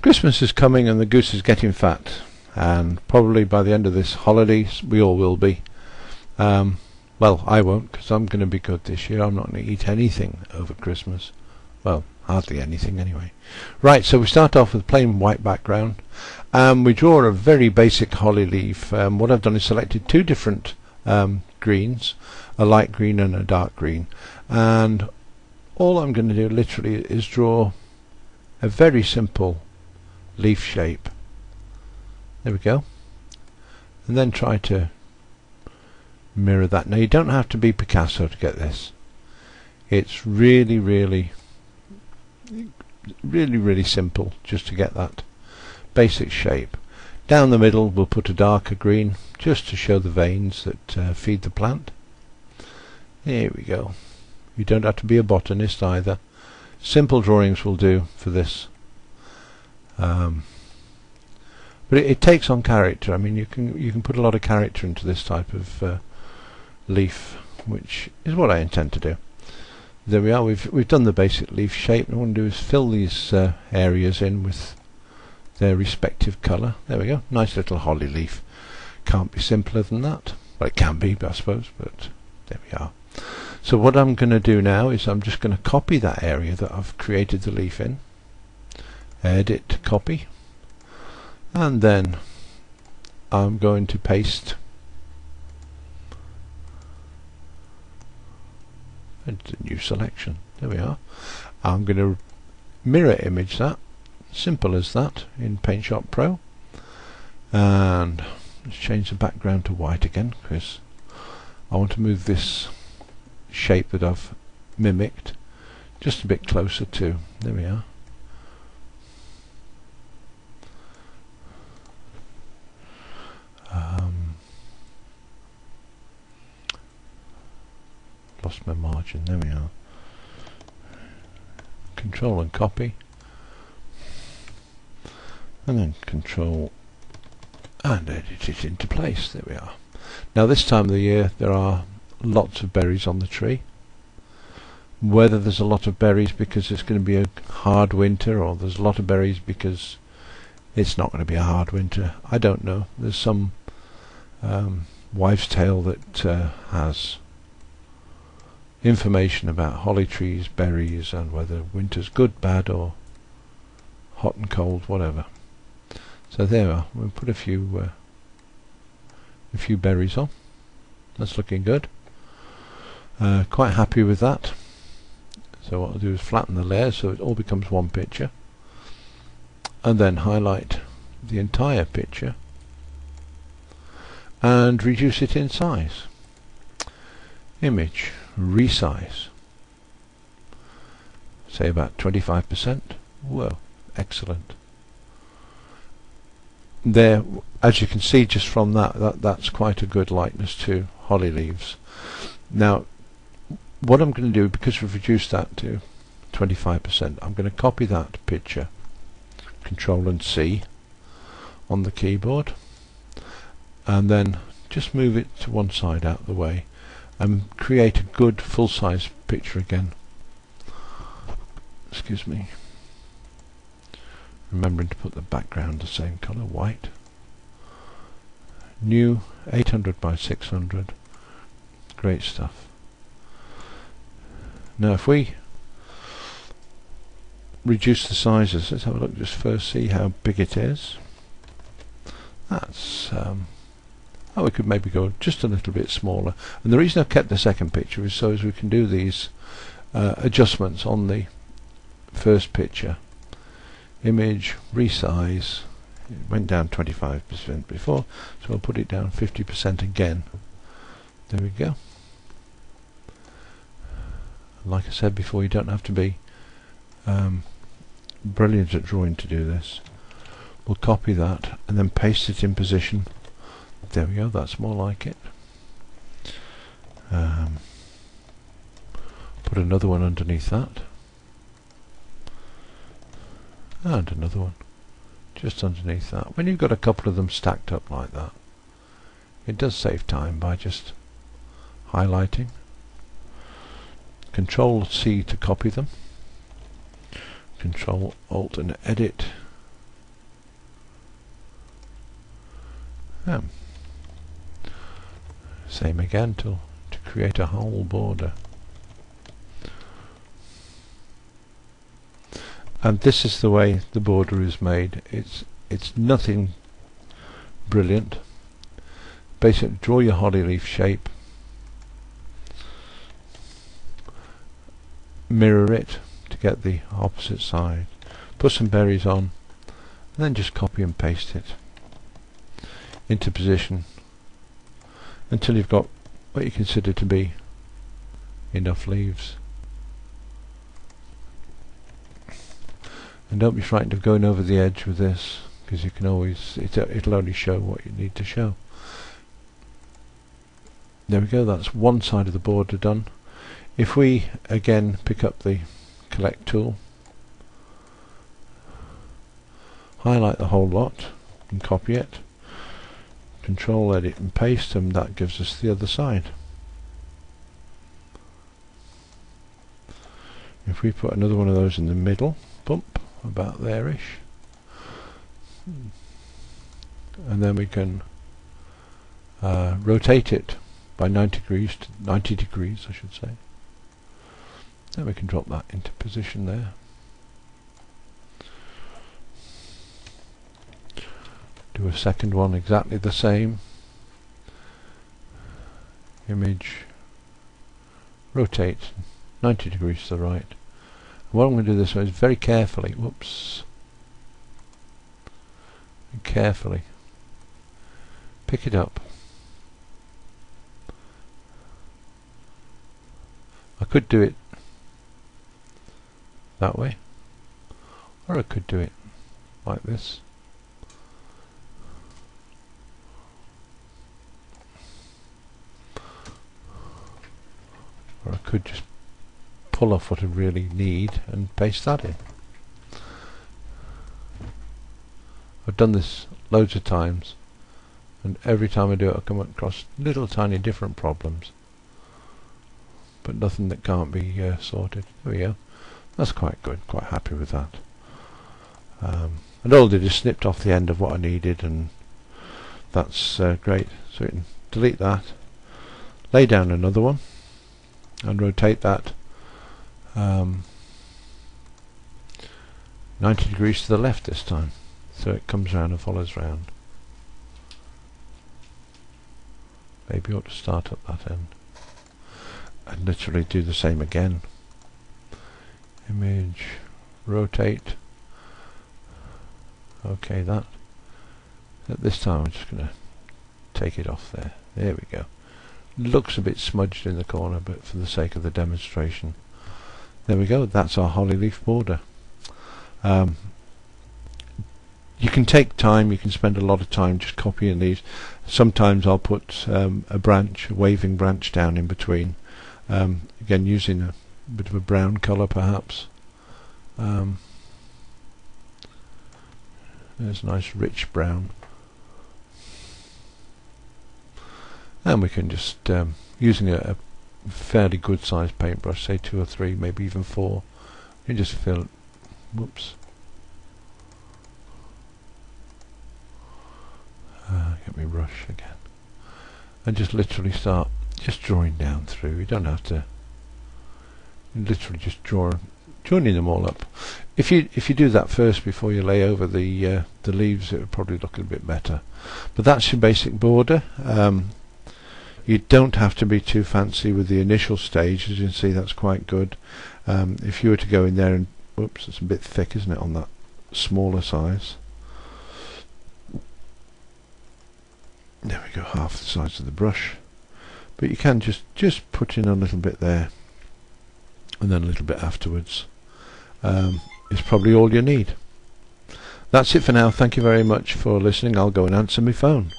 Christmas is coming and the goose is getting fat, and probably by the end of this holiday we all will be. Well, I won't, because I'm going to be good this year. I'm not going to eat anything over Christmas. Well, hardly anything anyway. Right, so we start off with plain white background. We draw a very basic holly leaf. What I've done is selected two different greens, a light green and a dark green, and all I'm going to do literally is draw a very simple leaf shape. There we go. And then try to mirror that. Now you don't have to be Picasso to get this. It's really simple just to get that basic shape. Down the middle we'll put a darker green just to show the veins that feed the plant. Here we go. You don't have to be a botanist either. Simple drawings will do for this. But it takes on character. I mean, you can put a lot of character into this type of leaf, which is what I intend to do. There we are. We've done the basic leaf shape. What I want to do is fill these areas in with their respective colour. There we go. Nice little holly leaf. Can't be simpler than that. Well, it can be, I suppose, but there we are. So what I'm going to do now is I'm just going to copy that area that I've created the leaf in. Edit, copy, and then I'm going to paste into new selection. There we are. I'm going to mirror image that, simple as that, in PaintShop Pro, and let's change the background to white again because I want to move this shape that I've mimicked just a bit closer to. There we are. Lost my margin. There we are. Control and copy, and then control and edit it into place. There we are. Now this time of the year there are lots of berries on the tree. Whether there's a lot of berries because it's going to be a hard winter, or there's a lot of berries because it's not going to be a hard winter, I don't know. There's some wives' tale that has information about holly trees, berries, and whether winter's good, bad, or hot and cold, whatever. So there we are. We'll put a few berries on. That's looking good. Quite happy with that. So what I'll do is flatten the layer so it all becomes one picture, and then highlight the entire picture and reduce it in size. Image, resize, say about 25%. Whoa, excellent. There, as you can see just from that's quite a good likeness to holly leaves. Now what I'm going to do, because we've reduced that to 25%, I'm going to copy that picture, Control and C on the keyboard, and then just move it to one side out of the way and create a good full-size picture again. Excuse me. Remembering to put the background the same colour, white. New 800 by 600. Great stuff. Now if we reduce the sizes, let's have a look just first, see how big it is. That's oh, we could maybe go just a little bit smaller. And the reason I've kept the second picture is so as we can do these adjustments on the first picture. Image, resize, it went down 25% before, so I'll put it down 50% again. There we go. Like I said before, you don't have to be brilliant at drawing to do this. We'll copy that and then paste it in position. There we go, that's more like it. Put another one underneath that, and another one just underneath that. When you've got a couple of them stacked up like that, it does save time by just highlighting. Control C to copy them, Control Alt and edit Same again to create a whole border. And this is the way the border is made. It's nothing brilliant. Basically, draw your holly leaf shape, mirror it to get the opposite side, put some berries on, and then just copy and paste it into position until you've got what you consider to be enough leaves. And don't be frightened of going over the edge with this, because you can always, it'll only show what you need to show. There we go, that's one side of the border done. If we again pick up the collect tool, highlight the whole lot and copy it, control edit and paste, and that gives us the other side. If we put another one of those in the middle, bump, about there-ish, and then we can rotate it by 90 degrees I should say. Then we can drop that into position there. Do a second one exactly the same. Image, rotate 90 degrees to the right. What I'm going to do this one is very carefully, whoops, carefully pick it up. I could do it that way, or I could do it like this. Or I could just pull off what I really need and paste that in. I've done this loads of times, and every time I do it I come across little tiny different problems, but nothing that can't be sorted. There we go. That's quite good, quite happy with that. And all I did is snipped off the end of what I needed, and that's great. So we can delete that, lay down another one and rotate that 90 degrees to the left this time, so it comes round and follows round. Maybe you ought to start at that end and literally do the same again. Image, rotate. Okay, that. At this time I'm just going to take it off there. There we go. Looks a bit smudged in the corner, but for the sake of the demonstration, there we go. That's our holly leaf border. You can take time, you can spend a lot of time just copying these. Sometimes I'll put a branch, a waving branch down in between, again using a bit of a brown colour perhaps. There's a nice rich brown, and we can just using a fairly good sized paintbrush, say 2 or 3, maybe even 4, you can just fill, whoops, get me brush again, and just literally start just drawing down through. You don't have to, literally just joining them all up. If you do that first before you lay over the leaves, it would probably look a bit better. But that's your basic border. You don't have to be too fancy with the initial stage. As you can see, that's quite good. If you were to go in there and, whoops, it's a bit thick, isn't it, on that smaller size. There we go, half the size of the brush. But you can just put in a little bit there, and then a little bit afterwards. Is probably all you need. That's it for now. Thank you very much for listening. I'll go and answer my phone.